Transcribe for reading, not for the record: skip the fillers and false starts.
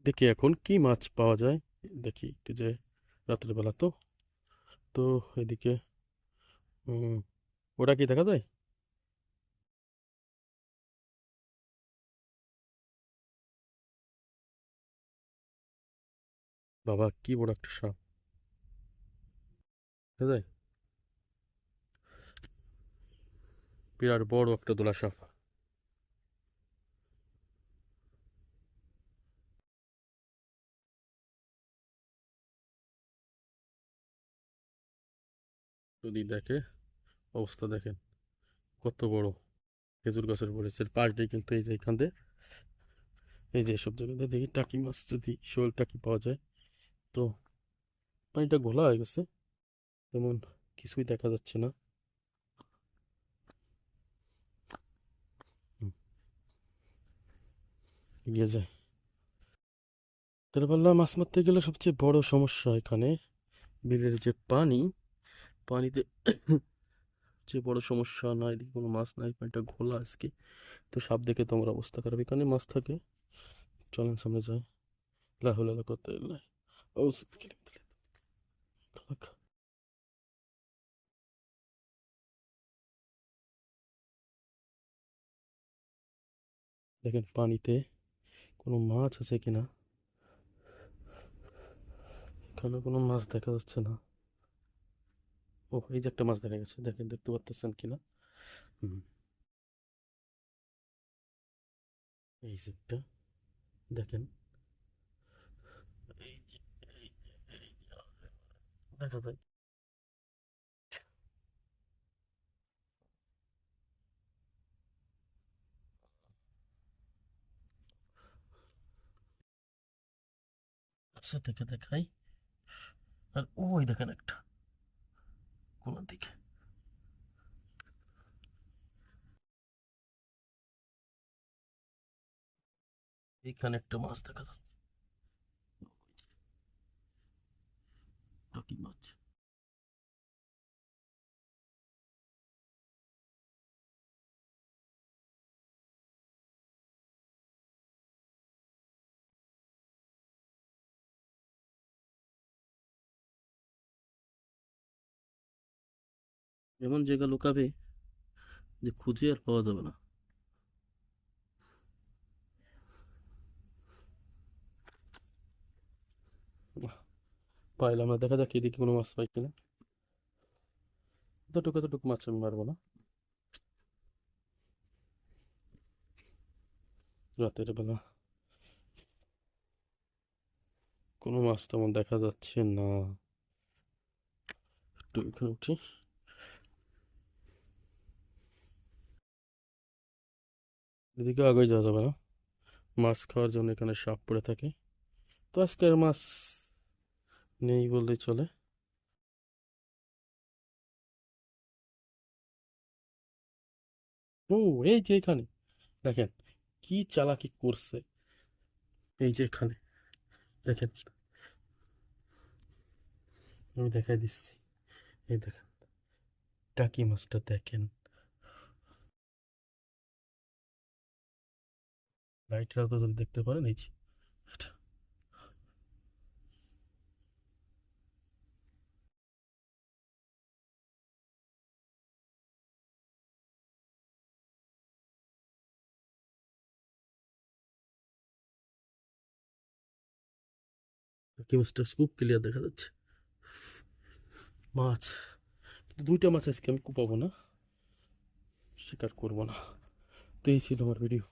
দেখি এখন কি মাছ পাওয়া যায়। দেখি একটু যে রাতের বেলা তো তো এদিকে উম, ওটা কি দেখা যায়? বাবা কি বড় একটা সাপ! দেখা যায়? বিরাট বড় একটা দোলা সাপ। যদি দেখে, অবস্থা দেখেন কত বড়! খেজুর গাছের পড়েছে পাশ দিয়ে, কিন্তু এই যে এখান দিয়ে, এই যে সব জায়গাতে দেখি টাকি মাছ, যদি শোল টাকি পাওয়া যায়। তো পানিটা ঘোলা হয়ে গেছে, তেমন কিছুই দেখা যাচ্ছে না। হুম, এগিয়ে যায়। তাহলে বললাম, মাছ মারতে গেলে সবচেয়ে বড় সমস্যা এখানে বিলের যে পানি, পানিতে যে বড় সমস্যা, না এদিকে কোনো মাছ নাই, পানিটা ঘোলা আজকে। তো সাপ দেখে তোমার অবস্থা খারাপ। এখানে মাছ থাকে, চলেন সামনে যাই। লাহুলা করতে দেখেন পানিতে কোনো মাছ আছে কিনা। এখানে কোনো মাছ দেখা যাচ্ছে না। ও, এই যে একটা মাছ দেখা গেছে, দেখেন দেখতে পাচ্ছেন কিনা। হুম, এই যে একটা, দেখেন। এই যে, দেখা যায়। আচ্ছা দেখে দেখাই। আর ওই দেখেন একটা, কোন দিকে। এখানে একটা মাছ দেখা যাচ্ছে, টাকি মাছ। এমন জায়গা লুকাবে যে খুঁজে আর পাওয়া যাবে না। পাইলাম না, দেখা যাক এদিকে কোনো মাছ পাই কিনা। এতটুকু এতটুকু মাছ আমি মারবো না রাতের বেলা। কোনো মাছ তেমন দেখা যাচ্ছে না। একটু এখানে উঠি। এদিকে আগে যাওয়া যাবে না, মাছ খাওয়ার জন্য এখানে সাপ পড়ে থাকে। তো আজকে আর মাছ নেই বললেই চলে। ও, এই যে এখানে দেখেন কি চালাকি করছে। এই যে এখানে দেখেন, আমি দেখাই দিচ্ছি। এই দেখেন টাকি মাছটা দেখেন। লাইটটা তো যদি দেখতে পারেন, এই যে এটা। টাকি মাছটা খুব ক্লিয়ার দেখা যাচ্ছে। মাছ, কিন্তু দুইটা মাছ আজকে আমি কুপাবো না, শিকার করবো না। তো এই ছিল আমার ভিডিও।